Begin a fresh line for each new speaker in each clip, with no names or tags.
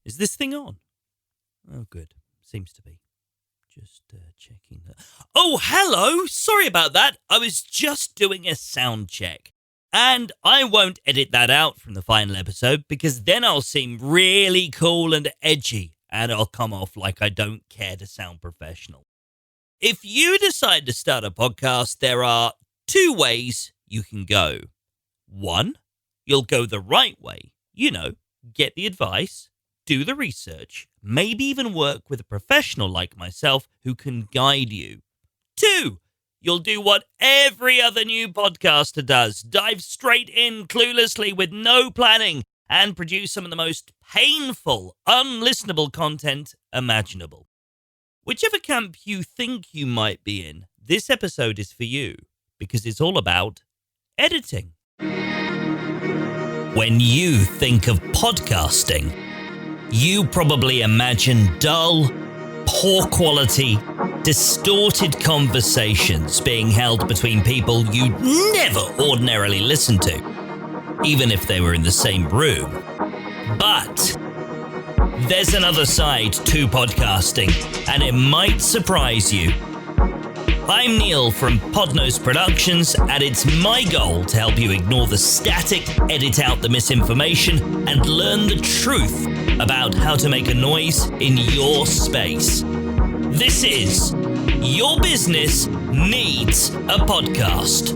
Is this thing on? Oh, good. Seems to be. Just checking that. Oh, hello! Sorry about that. I was just doing a sound check. And I won't edit that out from the final episode because then I'll seem really cool and edgy and I'll come off like I don't care to sound professional. If you decide to start a podcast, there are two ways you can go. One, you'll go the right way. Get the advice, do the research, maybe even work with a professional like myself who can guide you. Two, you'll do what every other new podcaster does. Dive straight in cluelessly with no planning and produce some of the most painful, unlistenable content imaginable. Whichever camp you think you might be in, this episode is for you because it's all about editing. When you think of podcasting, you probably imagine dull, poor quality, distorted conversations being held between people you'd never ordinarily listen to, even if they were in the same room. But there's another side to podcasting, and it might surprise you. I'm Neil from Podnose Productions, and it's my goal to help you ignore the static, edit out the misinformation, and learn the truth about how to make a noise in your space. This is Your Business Needs a Podcast.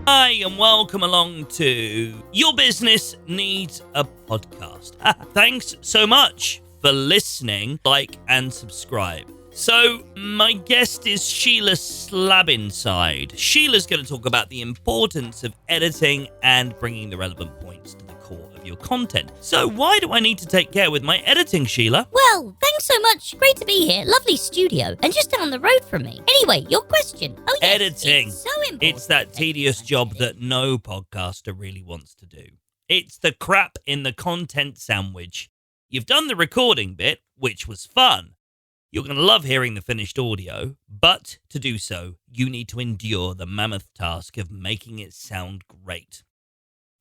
Hi, and welcome along to Your Business Needs a Podcast. Thanks so much for listening, like, and subscribe. So, my guest is Sheila Slabinside. Sheila's going to talk about the importance of editing and bringing the relevant points to the core of your content. So, why do I need to take care with my editing, Sheila?
Well, thanks so much. Great to be here. Lovely studio. And just down the road from me. Anyway, your question. Oh, yes.
Editing.
It's so important.
It's that tedious job that no podcaster really wants to do. It's the crap in the content sandwich. You've done the recording bit, which was fun. You're going to love hearing the finished audio, but to do so, you need to endure the mammoth task of making it sound great.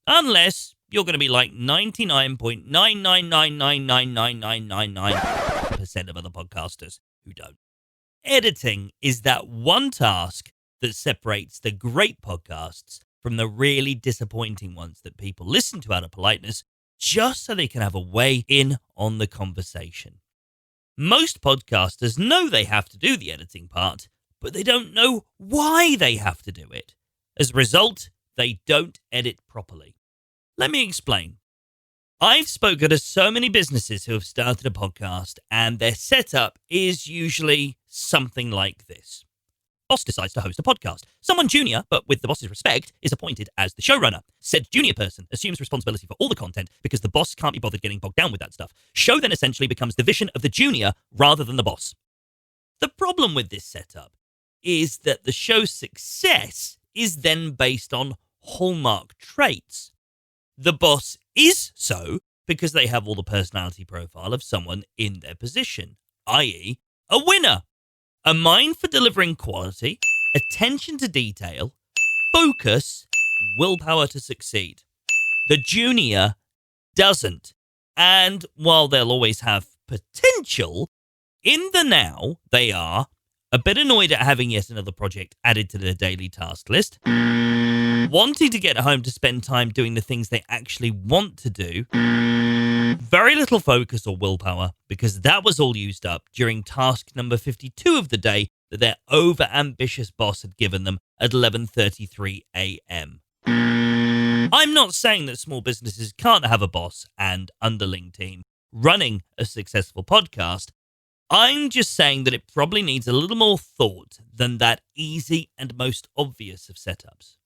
Unless you're going to be like 99.999999999% of other podcasters who don't. Editing is that one task that separates the great podcasts from the really disappointing ones that people listen to out of politeness just so they can have a way in on the conversation. Most podcasters know they have to do the editing part, but they don't know why they have to do it. As a result, they don't edit properly. Let me explain. I've spoken to so many businesses who have started a podcast, and their setup is usually something like this. Boss decides to host a podcast. Someone junior, but with the boss's respect, is appointed as the showrunner. Said junior person assumes responsibility for all the content because the boss can't be bothered getting bogged down with that stuff. Show then essentially becomes the vision of the junior rather than the boss. The problem with this setup is that the show's success is then based on hallmark traits. The boss is so because they have all the personality profile of someone in their position, i.e. a winner. A mind for delivering quality, attention to detail, focus, and willpower to succeed. The junior doesn't. And while they'll always have potential, in the now, they are a bit annoyed at having yet another project added to their daily task list, wanting to get home to spend time doing the things they actually want to do, very little focus or willpower because that was all used up during task number 52 of the day that their over-ambitious boss had given them at 11:33 a.m. I'm not saying that small businesses can't have a boss and underling team running a successful podcast. I'm just saying that it probably needs a little more thought than that easy and most obvious of setups.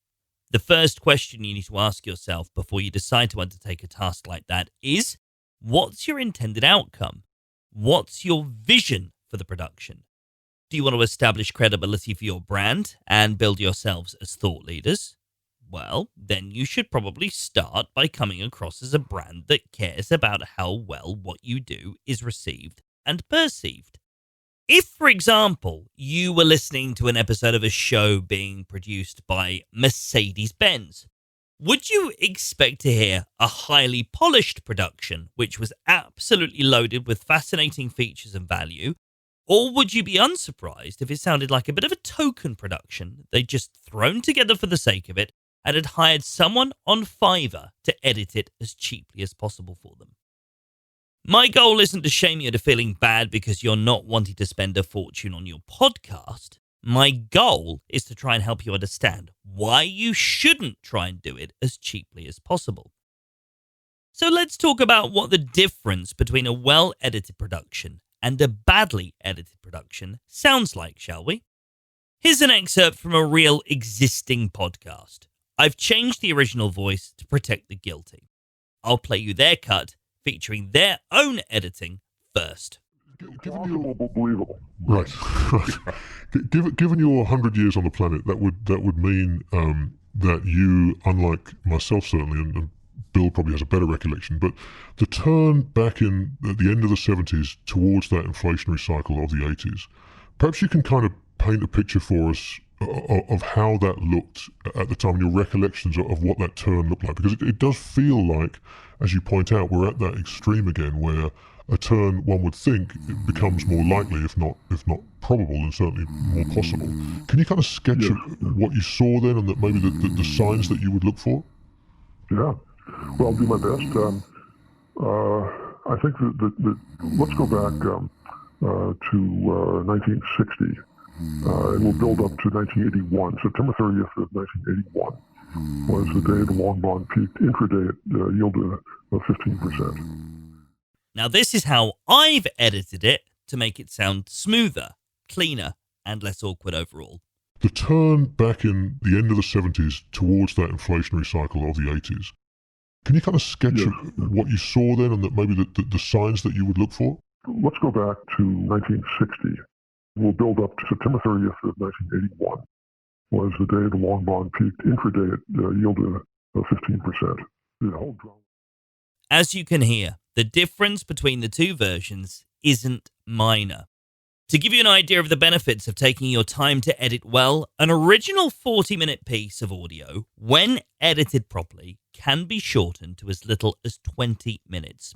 The first question you need to ask yourself before you decide to undertake a task like that is, what's your intended outcome? What's your vision for the production? Do you want to establish credibility for your brand and build yourselves as thought leaders? Well, then you should probably start by coming across as a brand that cares about how well what you do is received and perceived. If, for example, you were listening to an episode of a show being produced by Mercedes-Benz, Would you expect to hear a highly polished production, which was absolutely loaded with fascinating features and value? Or would you be unsurprised if it sounded like a bit of a token production they'd just thrown together for the sake of it and had hired someone on Fiverr to edit it as cheaply as possible for them? My goal isn't to shame you into feeling bad because you're not wanting to spend a fortune on your podcast. My goal is to try and help you understand why you shouldn't try and do it as cheaply as possible. So let's talk about what the difference between a well-edited production and a badly edited production sounds like, shall we? Here's an excerpt from a real existing podcast. I've changed the original voice to protect the guilty. I'll play you their cut featuring their own editing first.
Given you, believable. Right. Given your 100 years on the planet, that would mean that you, unlike myself certainly, and Bill probably has a better recollection, but the turn back in at the end of the 70s towards that inflationary cycle of the 80s, perhaps you can kind of paint a picture for us of how that looked at the time, your recollections of what that turn looked like, because it does feel like, as you point out, we're at that extreme again where a turn, one would think, it becomes more likely, if not probable, and certainly more possible. Can you kind of sketch what you saw then, and that maybe the signs that you would look for?
Yeah, well, I'll do my best. I think that let's go back to 1960, and we'll build up to 1981. September 30th of 1981 was the day the long bond peaked. Intraday, it yielded 15%.
Now, this is how I've edited it to make it sound smoother, cleaner, and less awkward overall.
The turn back in the end of the 70s towards that inflationary cycle of the 80s, can you kind of sketch what you saw then, and that maybe the signs that you would look for?
Let's go back to 1960. We'll build up to September 30th of 1981 was the day the long bond peaked. Intraday, it yielded 15%. The whole drama.
As you can hear, the difference between the two versions isn't minor. To give you an idea of the benefits of taking your time to edit well, an original 40-minute piece of audio, when edited properly, can be shortened to as little as 20 minutes.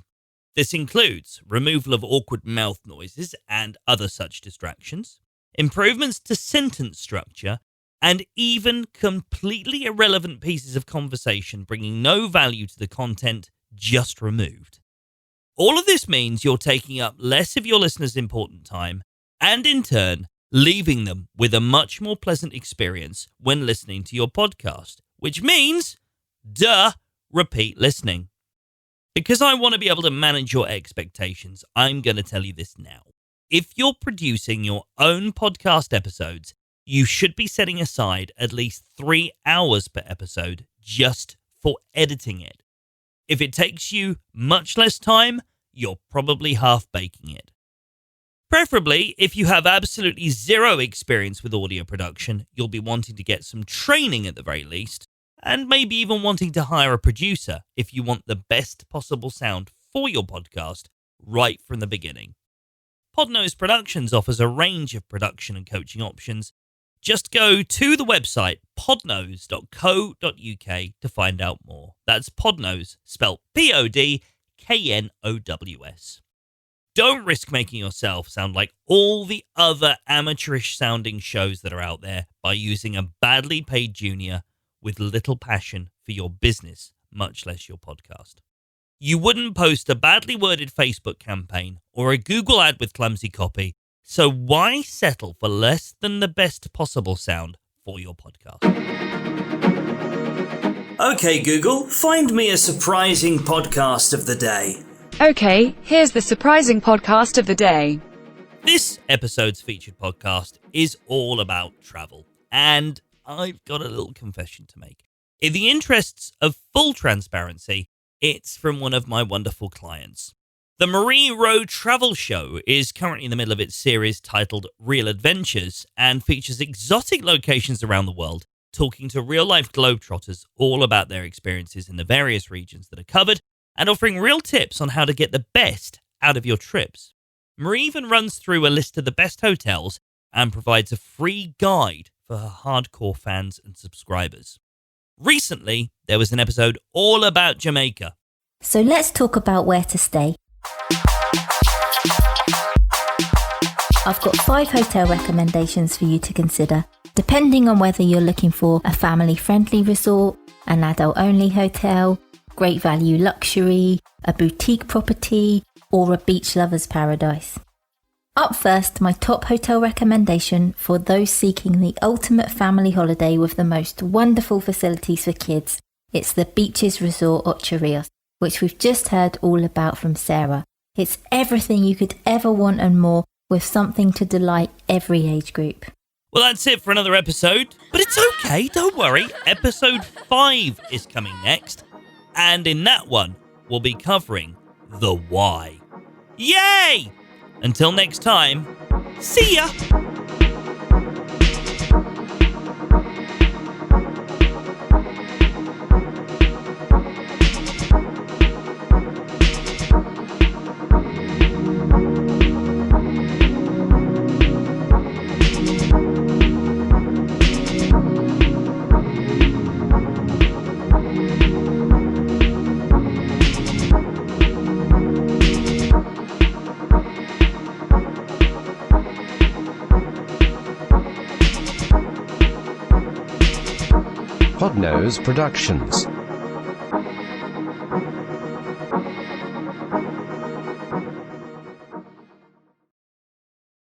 This includes removal of awkward mouth noises and other such distractions, improvements to sentence structure, and even completely irrelevant pieces of conversation bringing no value to the content just removed. All of this means you're taking up less of your listeners' important time and, in turn, leaving them with a much more pleasant experience when listening to your podcast, which means, repeat listening. Because I want to be able to manage your expectations, I'm going to tell you this now. If you're producing your own podcast episodes, you should be setting aside at least 3 hours per episode just for editing it. If it takes you much less time, you're probably half-baking it. Preferably, if you have absolutely zero experience with audio production, you'll be wanting to get some training at the very least, and maybe even wanting to hire a producer if you want the best possible sound for your podcast right from the beginning. Podnose Productions offers a range of production and coaching options. Just go to the website podnose.co.uk to find out more. That's Podnose, spelled Podknows. Don't risk making yourself sound like all the other amateurish sounding shows that are out there by using a badly paid junior with little passion for your business, much less your podcast. You wouldn't post a badly worded Facebook campaign or a Google ad with clumsy copy, so why settle for less than the best possible sound for your podcast? Okay, Google, find me a surprising podcast of the day.
Okay, here's the surprising podcast of the day.
This episode's featured podcast is all about travel, and I've got a little confession to make. In the interests of full transparency, it's from one of my wonderful clients. The Marie Rowe Travel Show is currently in the middle of its series titled Real Adventures and features exotic locations around the world, talking to real-life globetrotters all about their experiences in the various regions that are covered and offering real tips on how to get the best out of your trips. Marie even runs through a list of the best hotels and provides a free guide for her hardcore fans and subscribers. Recently, there was an episode all about Jamaica.
So let's talk about where to stay. I've got 5 hotel recommendations for you to consider, depending on whether you're looking for a family-friendly resort, an adult-only hotel, great value luxury, a boutique property, or a beach lover's paradise. Up first, my top hotel recommendation for those seeking the ultimate family holiday with the most wonderful facilities for kids. It's the Beaches Resort Ocho Rios, which we've just heard all about from Sarah. It's everything you could ever want and more, with something to delight every age group.
Well, that's it for another episode, but it's okay, don't worry. Episode 5 is coming next, and in that one, we'll be covering the why. Yay! Until next time, see ya!
Podnose Productions.